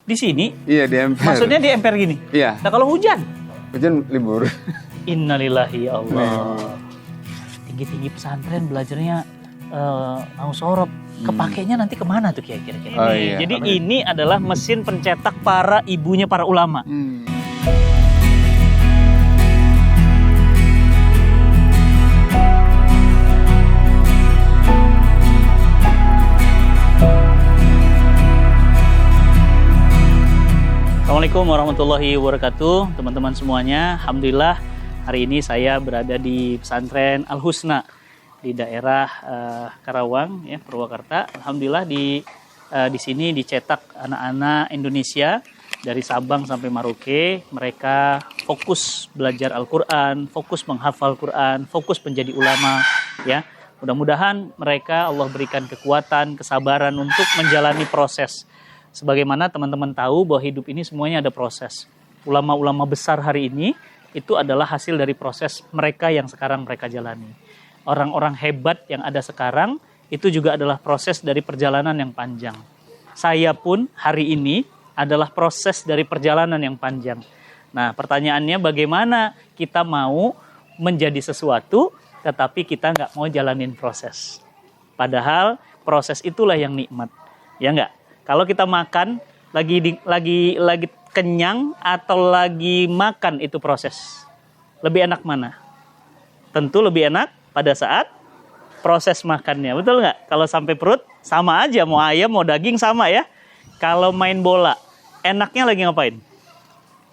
Di sini? Iya, di emper. Maksudnya di emper gini? Iya. Nah kalau hujan? Hujan libur. Innalillahi ya Allah. Tinggi-tinggi pesantren belajarnya mau sorop. Kepakainya nanti kemana tuh kira-kira? Oh, iya. Jadi ini adalah mesin pencetak para ibunya para ulama. Assalamualaikum warahmatullahi wabarakatuh, teman-teman semuanya. Alhamdulillah hari ini saya berada di pesantren Al Husna di daerah Karawang, ya, Purwakarta. Alhamdulillah di sini dicetak anak-anak Indonesia dari Sabang sampai Merauke. Mereka fokus belajar Al-Quran, fokus menghafal Quran, fokus menjadi ulama. Ya, mudah-mudahan mereka Allah berikan kekuatan, kesabaran untuk menjalani proses. Sebagaimana teman-teman tahu bahwa hidup ini semuanya ada proses. Ulama-ulama besar hari ini itu adalah hasil dari proses mereka yang sekarang mereka jalani. Orang-orang hebat yang ada sekarang itu juga adalah proses dari perjalanan yang panjang. Saya pun hari ini adalah proses dari perjalanan yang panjang. Nah, pertanyaannya bagaimana kita mau menjadi sesuatu tetapi kita nggak mau jalanin proses. Padahal proses itulah yang nikmat. Ya nggak? Kalau kita makan lagi kenyang atau lagi makan itu proses. Lebih enak mana? Tentu lebih enak pada saat proses makannya. Betul nggak? Kalau sampai perut sama aja, mau ayam mau daging sama ya. Kalau main bola, enaknya lagi ngapain?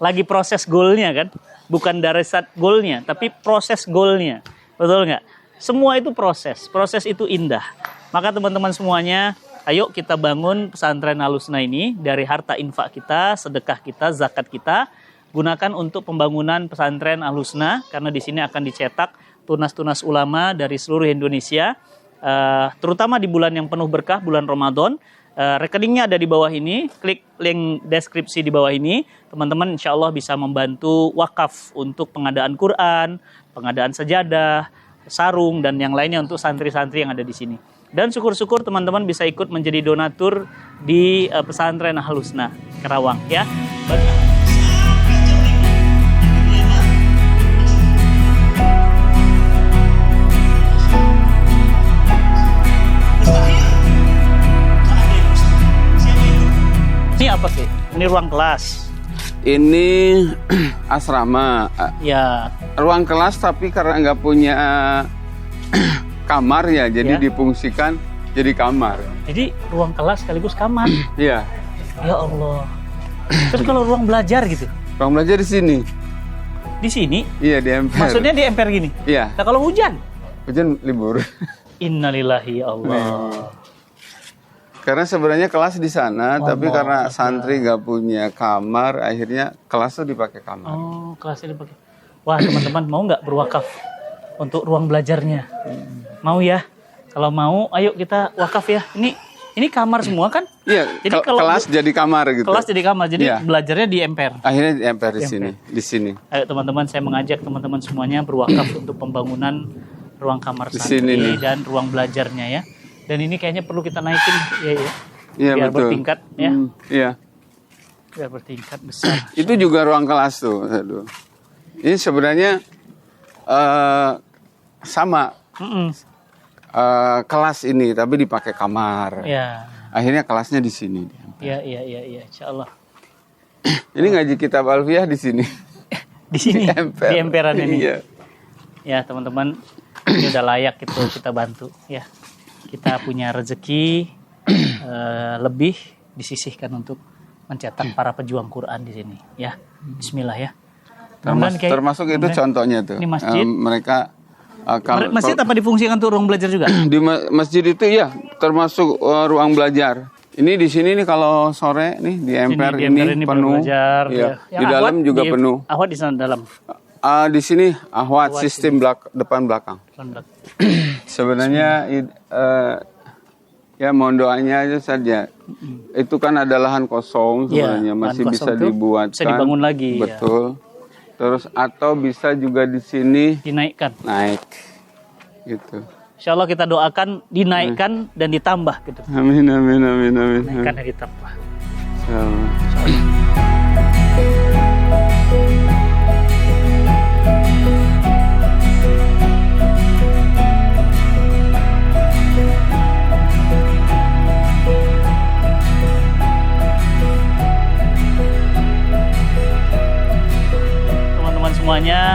Lagi proses golnya kan? Bukan dari saat golnya, tapi proses golnya. Betul nggak? Semua itu proses. Proses itu indah. Maka teman-teman semuanya, ayo kita bangun pesantren Al Husna ini dari harta infak kita, sedekah kita, zakat kita, gunakan untuk pembangunan pesantren Al Husna karena di sini akan dicetak tunas-tunas ulama dari seluruh Indonesia, terutama di bulan yang penuh berkah, bulan Ramadan. Rekeningnya ada di bawah ini, klik link deskripsi di bawah ini, teman-teman insya Allah bisa membantu wakaf untuk pengadaan Quran, pengadaan sajadah, sarung, dan yang lainnya untuk santri-santri yang ada di sini. Dan syukur-syukur teman-teman bisa ikut menjadi donatur di pesantren Al Husna Karawang ya. Ini apa sih? Ini ruang kelas. Ini asrama. Ya. Ruang kelas tapi karena nggak punya kamar ya, jadi difungsikan jadi kamar. Jadi ruang kelas sekaligus kamar. Iya. Ya Allah. Terus kalau ruang belajar gitu? Ruang belajar di sini. Di sini? Iya, di emper. Maksudnya di emper gini? Iya. Nah kalau hujan? Hujan libur. Innalillahi ya Allah. Karena sebenarnya kelas di sana, tapi karena santri nggak punya kamar, akhirnya kelas tuh dipakai kamar. Oh, kelasnya dipakai. Wah teman-teman mau nggak berwakaf untuk ruang belajarnya? Mau ya? Kalau mau, ayo kita wakaf ya. Ini kamar semua kan? Iya. Jadi kelas jadi kamar gitu. Kelas jadi kamar, jadi belajarnya di emper. Akhirnya di emper di sini. Ayo teman-teman, saya mengajak teman-teman semuanya berwakaf untuk pembangunan ruang kamar santri dan ruang belajarnya ya. Dan ini kayaknya perlu kita naikin Iya, biar betul. bertingkat ya. Iya. Biar bertingkat besar. Itu juga ruang kelas tuh. Aduh. Ini sebenarnya sama kelas ini, tapi dipakai kamar. Ya. Akhirnya kelasnya di sini. Iya, insya Allah. Ini ngaji kitab Alfiyah di sini. Di sini, di emperan ini. Iya. Ya teman-teman, ini udah layak kita bantu ya. Kita punya rezeki lebih disisihkan untuk mencetak para pejuang Quran di sini ya. Bismillah ya. Termasuk itu contohnya tuh. Ini masjid. Mereka masjid apa difungsikan untuk ruang belajar juga? Di masjid itu ya termasuk ruang belajar. Ini di sini nih kalau sore nih di emper ini penuh. Belajar, ya. Di dalam juga penuh. Ahwat di sana dalam. Di sini ahwat sistem depan belakang. Sebenarnya ya mohon doanya aja saja. Itu kan ada lahan kosong sebenarnya, masih bisa dibuatkan. Bisa dibangun lagi. Betul. Terus atau bisa juga di sini dinaikkan. Naik. Gitu. Insya Allah kita doakan dinaikkan dan ditambah gitu. Amin. Dinaikkan dan ditambah. Semuanya,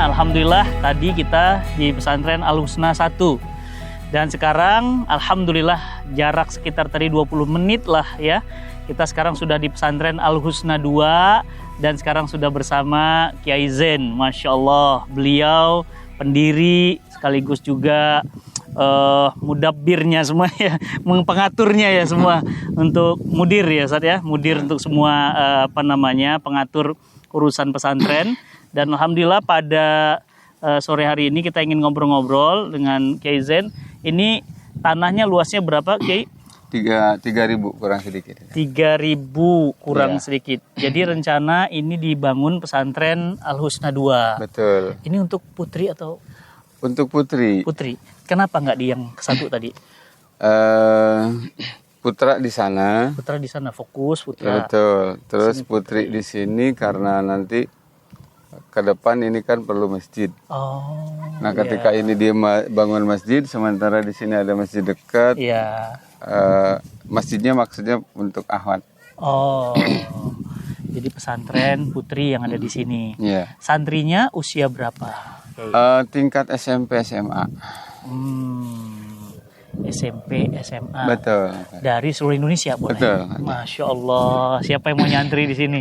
alhamdulillah tadi kita di pesantren Al-Husna 1 dan sekarang alhamdulillah jarak sekitar tadi 20 menit lah ya, kita sekarang sudah di pesantren Al-Husna 2 dan sekarang sudah bersama Kiai Zain. Masya Allah, beliau pendiri sekaligus juga mudabbirnya semua ya, pengaturnya ya semua untuk mudir ya Ustaz ya, mudir untuk semua pengatur urusan pesantren. Dan alhamdulillah pada sore hari ini kita ingin ngobrol-ngobrol dengan Kiai Zain. Ini tanahnya luasnya berapa, Kiai? 3.000 kurang sedikit. 3.000 kurang sedikit. Jadi rencana ini dibangun pesantren Al-Husna 2. Betul. Ini untuk putri atau? Untuk putri. Putri. Kenapa nggak di yang satu tadi? Putra di sana. Putra di sana, fokus putra. Betul. Terus putri di sini karena nanti ke depan ini kan perlu masjid. Oh. Nah, ketika ini dia bangun masjid, sementara di sini ada masjid dekat. Iya. Masjidnya maksudnya untuk akhwat. Oh. Jadi pesantren putri yang ada di sini. Iya. Santrinya usia berapa? Tingkat SMP SMA. SMP, SMA. Betul. Dari seluruh Indonesia boleh. Betul. Masya Allah. Siapa yang mau nyantri di sini?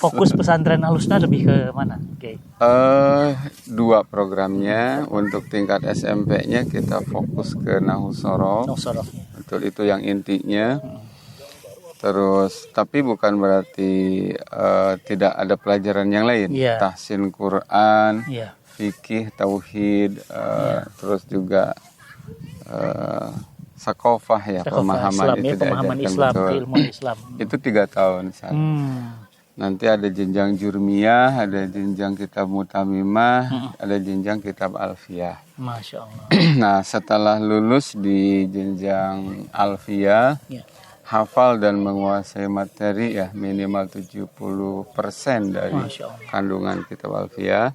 Fokus pesantren Al-Husna lebih ke mana? Okay. 2 programnya. Untuk tingkat SMP-nya kita fokus ke Nahwu Shorof. Betul, itu yang intinya. Terus, tapi bukan berarti tidak ada pelajaran yang lain. Yeah. Tahsin Quran, fikih, tauhid, terus juga sakofah ya, pemahaman Islam, itu pemahaman Islam, ilmu Islam. Itu 3 tahun. Nanti ada jenjang jurmiyah, ada jenjang kitab mutamimah, ada jenjang kitab alfiyah. Masya Allah. Nah, setelah lulus di jenjang alfiyah, hafal dan menguasai materi ya minimal 70% dari kandungan kitab alfiyah,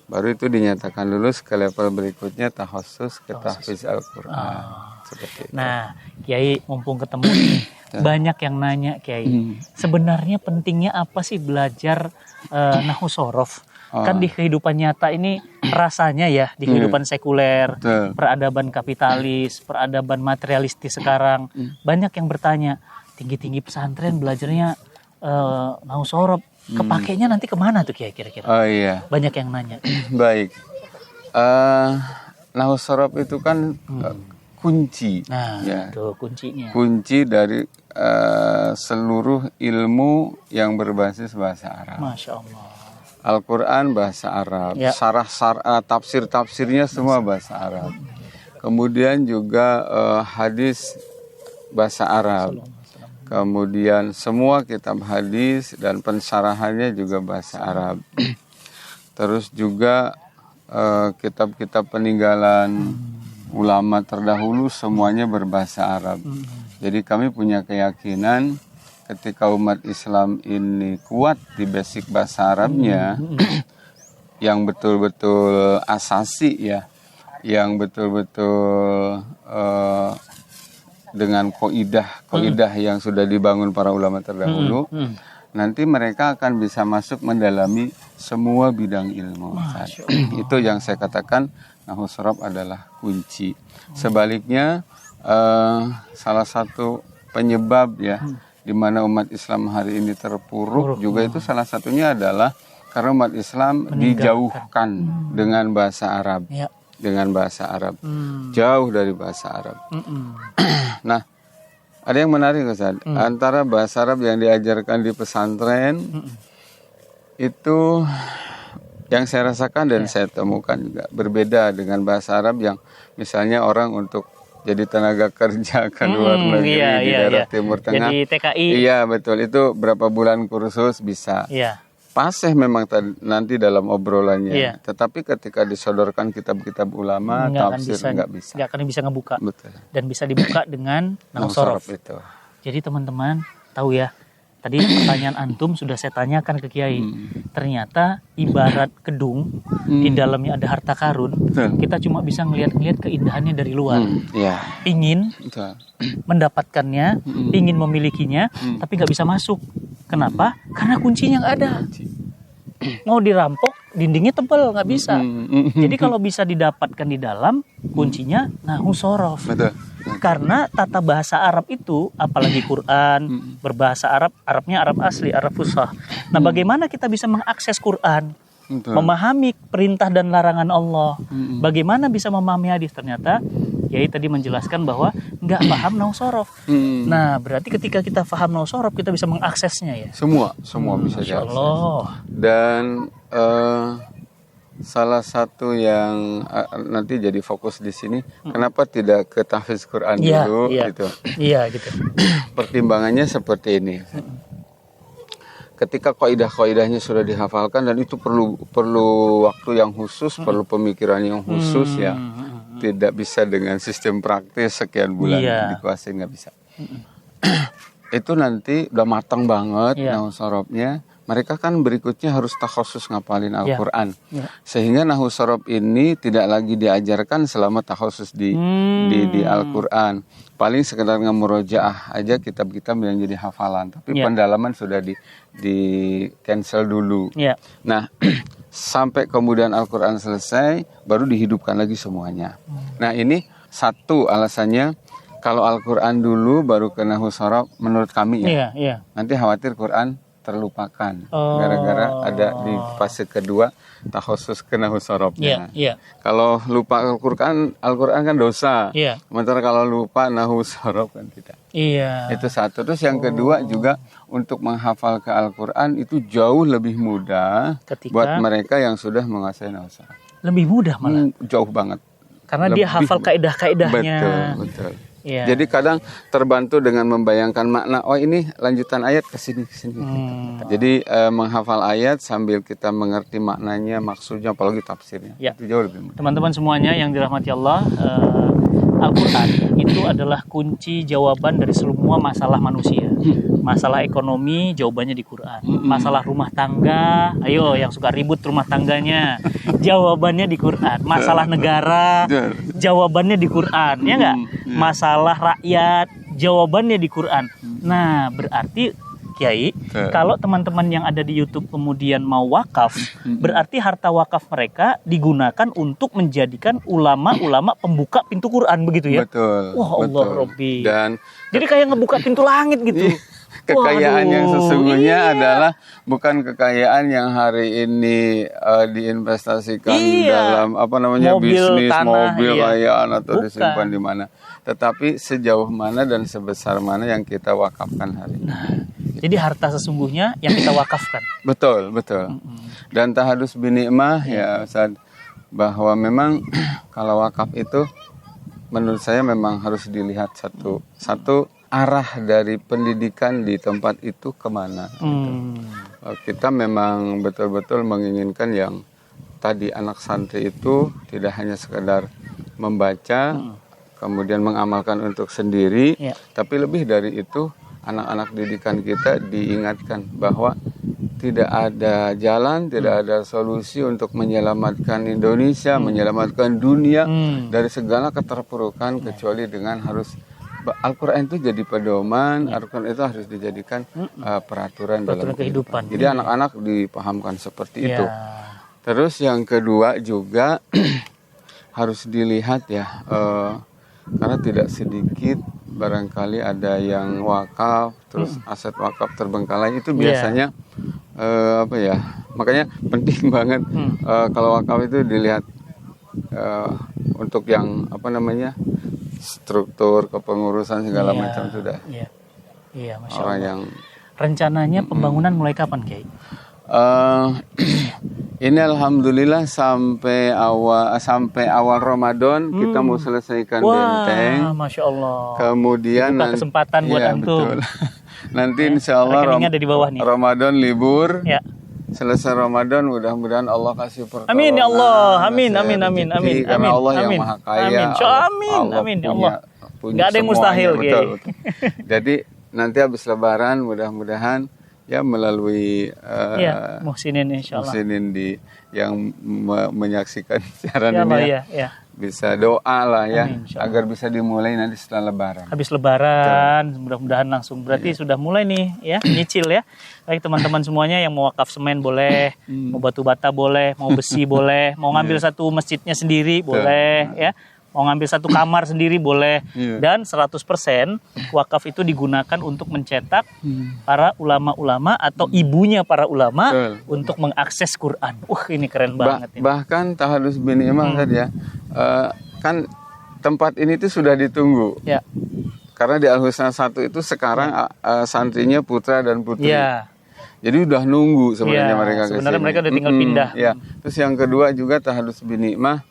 baru itu dinyatakan lulus ke level berikutnya tahassus ke tahfiz Al-Quran. Nah, Kiai mumpung ketemu nih, banyak yang nanya Kiai, sebenarnya pentingnya apa sih belajar Nahwu Shorof? Kan di kehidupan nyata ini rasanya ya, di kehidupan sekuler, peradaban kapitalis, peradaban materialistis sekarang, banyak yang bertanya, tinggi-tinggi pesantren belajarnya Nahwu Shorof, kepakainya nanti kemana tuh kira-kira? Oh iya. Banyak yang nanya. Baik. Nahwu Shorof itu kan kunci. Nah, itu kuncinya. Kunci dari seluruh ilmu yang berbasis bahasa Arab. Masya Allah. Al-Quran bahasa Arab, sarah tafsir-tafsirnya semua bahasa Arab. Kemudian juga hadis bahasa Arab. Kemudian semua kitab hadis dan pensyarahannya juga bahasa Arab. Terus juga kitab-kitab peninggalan ulama terdahulu semuanya berbahasa Arab. Jadi kami punya keyakinan ketika umat Islam ini kuat di basic bahasa Arabnya, yang betul-betul asasi ya, yang betul-betul dengan kaidah yang sudah dibangun para ulama terdahulu, nanti mereka akan bisa masuk mendalami semua bidang ilmu. Itu yang saya katakan Nahwu Shorof adalah kunci. Sebaliknya salah satu penyebab ya di mana umat Islam hari ini terpuruk juga itu salah satunya adalah karena umat Islam dijauhkan dengan bahasa Arab, dengan bahasa Arab, jauh dari bahasa Arab. Nah, ada yang menarik Ustaz, antara bahasa Arab yang diajarkan di pesantren itu yang saya rasakan dan saya temukan juga berbeda dengan bahasa Arab yang misalnya orang untuk jadi tenaga kerja ke luar negeri di daerah Timur Tengah. Jadi TKI. Iya betul, itu berapa bulan kursus bisa. Paseh memang nanti dalam obrolannya. Tetapi ketika disodorkan kitab-kitab ulama, tafsir nggak bisa. Nggak akan bisa ngebuka. Betul. Dan bisa dibuka dengan Nahwu Shorof. Itu. Jadi teman-teman tahu ya, Tadi pertanyaan antum sudah saya tanyakan ke Kiai. Ternyata ibarat kedung, di dalamnya ada harta karun. Betul. Kita cuma bisa ngelihat keindahannya dari luar. Ya. Pingin Betul. mendapatkannya, pingin memilikinya, tapi nggak bisa masuk. Kenapa? Karena kuncinya nggak ada. Mau dirampok, dindingnya tebal, nggak bisa. Jadi kalau bisa didapatkan di dalam, kuncinya nahu sorof. Betul. Karena tata bahasa Arab itu, apalagi Quran, berbahasa Arab, Arabnya Arab asli, Arab fusah. Nah, bagaimana kita bisa mengakses Quran? Betul. Memahami perintah dan larangan Allah. Bagaimana bisa memahami hadis? Ternyata Kiai tadi menjelaskan bahwa nggak paham nahu sorof. Nah, berarti ketika kita paham nahu sorof, kita bisa mengaksesnya ya. Semua bisa Masya diakses. Allah. Dan salah satu yang nanti jadi fokus di sini, kenapa tidak ke tahfiz Quran dulu gitu? Iya, gitu. Pertimbangannya seperti ini. Ketika kaidah-kaidahnya sudah dihafalkan dan itu perlu waktu yang khusus, perlu pemikiran yang khusus ya. Tidak bisa dengan sistem praktis sekian bulan dikuasai, nggak bisa. Itu nanti udah matang banget nahu sorobnya. Mereka kan berikutnya harus takhusus ngapalin Al-Quran. Sehingga nahu sorob ini tidak lagi diajarkan selama takhusus di Al-Quran. Paling sekedar ngemurojaah aja kitab-kitab yang jadi hafalan. Tapi pendalaman sudah di cancel dulu. Nah, sampai kemudian Al-Quran selesai, baru dihidupkan lagi semuanya. Nah, ini satu alasannya. Kalau Al-Quran dulu, baru ke nahu sorob, menurut kami ya. Nanti khawatir Quran terlupakan gara-gara ada di fase kedua takhusus ke nahu sorobnya. Kalau lupa Al-Quran kan dosa. Sementara kalau lupa nahu sorob kan tidak. Itu satu. Terus yang kedua juga untuk menghafal ke Al-Quran itu jauh lebih mudah buat mereka yang sudah menguasai nahu sorob. Lebih mudah malah. Jauh banget. Karena dia hafal kaidah-kaidahnya. Betul. Jadi kadang terbantu dengan membayangkan makna, oh ini lanjutan ayat ke sini. Jadi menghafal ayat sambil kita mengerti maknanya, maksudnya, apalagi tafsirnya. Itu jauh lebih mudah. Teman-teman semuanya yang dirahmati Allah, Al-Quran itu adalah kunci jawaban dari semua masalah manusia. Masalah ekonomi, jawabannya di Quran. Masalah rumah tangga, ayo yang suka ribut rumah tangganya, jawabannya di Quran. Masalah negara, jawabannya di Quran, ya nggak? Masalah rakyat, jawabannya di Quran. Nah, berarti Kiai, kalau teman-teman yang ada di YouTube kemudian mau wakaf, berarti harta wakaf mereka digunakan untuk menjadikan ulama-ulama pembuka pintu Quran, begitu ya? Betul. Wah, Allah Robbi. Dan jadi kayak ngebuka pintu langit gitu. Kekayaan yang sesungguhnya adalah bukan kekayaan yang hari ini diinvestasikan dalam mobil, bisnis, tanah, mobil, kekayaan atau disimpan di mana. Tetapi sejauh mana dan sebesar mana yang kita wakafkan hari ini. Jadi harta sesungguhnya yang kita wakafkan. Betul. Dan tahadus binikmah ya Ustaz, bahwa memang kalau wakaf itu menurut saya memang harus dilihat satu arah dari pendidikan di tempat itu kemana. Kita memang betul-betul menginginkan yang tadi anak santri itu tidak hanya sekedar membaca, kemudian mengamalkan untuk sendiri, tapi lebih dari itu anak-anak didikan kita diingatkan bahwa tidak ada jalan, tidak ada solusi untuk menyelamatkan Indonesia, menyelamatkan dunia dari segala keterpurukan kecuali dengan harus Al-Quran itu jadi pedoman, Al-Quran itu harus dijadikan peraturan dalam kehidupan. Jadi anak-anak dipahamkan seperti itu. Terus yang kedua juga harus dilihat ya, karena tidak sedikit barangkali ada yang wakaf, terus aset wakaf terbengkalai itu biasanya makanya penting banget kalau wakaf itu dilihat untuk yang struktur kepengurusan segala macam sudah. Masya orang Allah. yang rencananya pembangunan mulai kapan, Kiai? Ini alhamdulillah sampai awal Ramadan kita mau selesaikan benteng. Masya Allah. Kemudian buka kesempatan buat antum. Betul. Nanti insya Allah ada di bawah nih. Ramadan libur. Selesai Ramadan mudah-mudahan Allah kasih pertolongan. Amin ya Allah. Amin. Karena Allah yang Maha Kaya. Amin ya Allah. Enggak ada yang mustahil, betul. Jadi nanti habis Lebaran mudah-mudahan ya melalui Iya, Muhsinin insyaallah. Muhsinin yang menyaksikan siaran Ya Allah, ini ya. bisa doa lah ya Amin, insyaallah. agar bisa dimulai nanti setelah Lebaran. Habis Lebaran, mudah-mudahan langsung. Berarti sudah mulai nih ya, nyicil ya. Baik teman-teman semuanya yang mau wakaf semen boleh, mau batu bata boleh, mau besi boleh, mau ngambil satu masjidnya sendiri boleh ya. Mau ngambil satu kamar sendiri boleh. Dan 100% wakaf itu digunakan untuk mencetak para ulama-ulama atau ibunya para ulama untuk mengakses Quran. Ini keren banget ini. Bahkan Tahallus bin Imam tadi ya, kan tempat ini tuh sudah ditunggu. Ya. Karena di Al-Husna 1 itu sekarang santrinya putra dan putri. Ya. Jadi udah nunggu sebenarnya mereka kesini. Sebenarnya mereka udah tinggal pindah. Ya. Terus yang kedua juga Tahallus bin Ni'mah.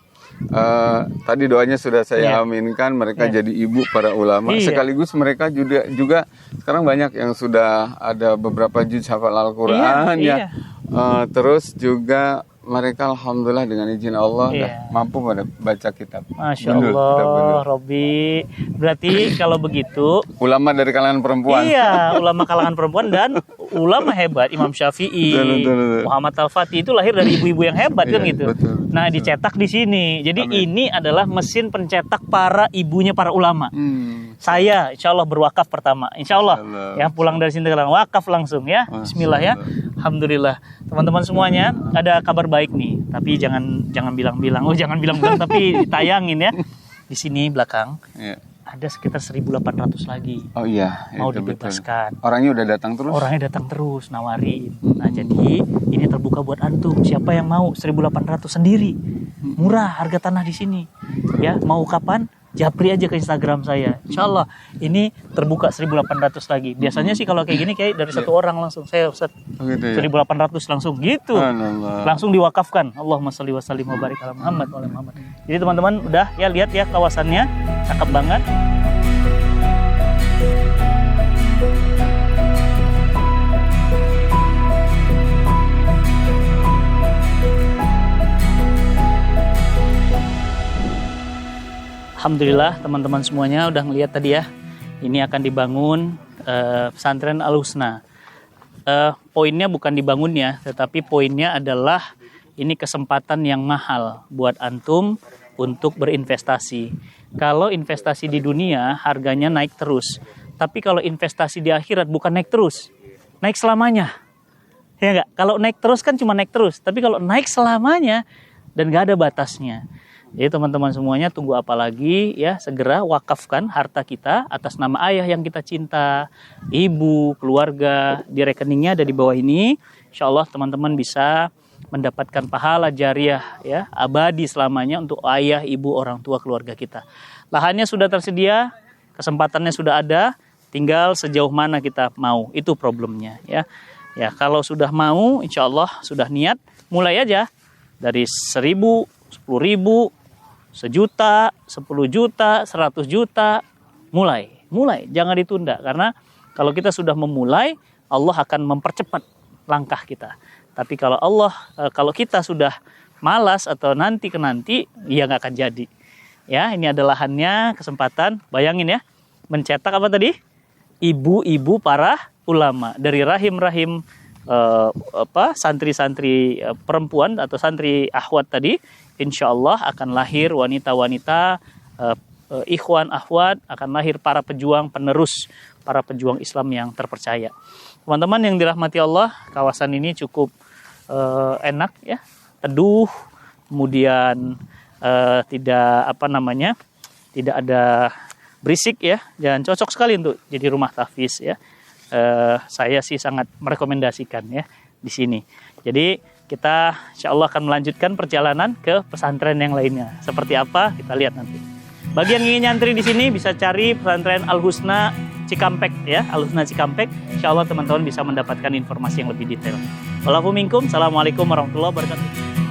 Tadi doanya sudah saya aminkan, mereka jadi ibu para ulama. Sekaligus mereka juga sekarang banyak yang sudah ada beberapa juz hafal Al-Quran ya. Terus juga mereka alhamdulillah dengan izin Allah mampu baca kitab. Masya Allah, Robi. Berarti kalau begitu ulama dari kalangan perempuan. Iya, ulama kalangan perempuan dan ulama hebat Imam Syafi'i, Muhammad Al-Fatih itu lahir dari ibu-ibu yang hebat kan gitu. Betul. Nah, dicetak di sini. Jadi ini adalah mesin pencetak para ibunya para ulama. Saya insya Allah berwakaf pertama. Insya Allah ya pulang dari sini wakaf langsung ya. Bismillah ya. Alhamdulillah. Teman-teman semuanya, ada kabar baik nih. Tapi jangan bilang-bilang. Jangan bilang-bilang tapi ditayangin ya. Di sini belakang. Ada sekitar 1.800 lagi. Oh iya, mau dibebaskan. Betul. Orangnya udah datang terus? Orangnya datang terus, nawarin. Nah, jadi ini terbuka buat antum. Siapa yang mau 1.800 sendiri? Murah harga tanah di sini. Ya, mau kapan? Japri aja ke Instagram saya. Insya Allah ini terbuka 1.800 lagi. Biasanya sih kalau kayak gini kayak dari satu orang langsung saya Ustaz. Gitu ya? 1.800 langsung gitu. Langsung diwakafkan. Allahumma sholli wa sallim wa barik ala Muhammad wa ala Muhammad. Jadi teman-teman udah ya lihat ya kawasannya cakep banget. Alhamdulillah teman-teman semuanya udah ngeliat tadi ya. Ini akan dibangun pesantren Al-Husna. Poinnya bukan dibangunnya, tetapi poinnya adalah ini kesempatan yang mahal buat antum untuk berinvestasi. Kalau investasi di dunia harganya naik terus. Tapi kalau investasi di akhirat bukan naik terus. Naik selamanya. Ya enggak? Kalau naik terus kan cuma naik terus. Tapi kalau naik selamanya dan gak ada batasnya. Jadi teman-teman semuanya tunggu apa lagi ya, segera wakafkan harta kita atas nama ayah yang kita cinta, ibu, keluarga, di rekeningnya ada di bawah ini. Insya Allah teman-teman bisa mendapatkan pahala jariah ya, abadi selamanya untuk ayah, ibu, orang tua, keluarga kita. Lahannya sudah tersedia, kesempatannya sudah ada, tinggal sejauh mana kita mau, itu problemnya ya. Ya kalau sudah mau, insya Allah sudah niat, mulai aja dari 1.000, 10.000, 1 juta, 10 juta, 100 juta, mulai, jangan ditunda karena kalau kita sudah memulai, Allah akan mempercepat langkah kita. Tapi kalau kita sudah malas atau nanti ya nggak akan jadi. Ya, ini ada lahannya, kesempatan, bayangin ya, mencetak apa tadi? Ibu-ibu para ulama dari rahim-rahim santri-santri perempuan atau santri akhwat tadi, insya Allah akan lahir wanita-wanita ikhwan akhwat, akan lahir para pejuang penerus, para pejuang Islam yang terpercaya. Teman-teman yang dirahmati Allah, kawasan ini cukup enak ya, teduh, kemudian tidak ada berisik ya, dan cocok sekali untuk jadi rumah tahfiz ya. Saya sih sangat merekomendasikan ya di sini. Jadi kita insya Allah akan melanjutkan perjalanan ke pesantren yang lainnya. Seperti apa kita lihat nanti. Bagi yang ingin nyantri di sini bisa cari pesantren Al-Husna Cikampek ya, Al-Husna Cikampek. Insya Allah teman-teman bisa mendapatkan informasi yang lebih detail. Walaupun minkum, assalamualaikum warahmatullahi wabarakatuh.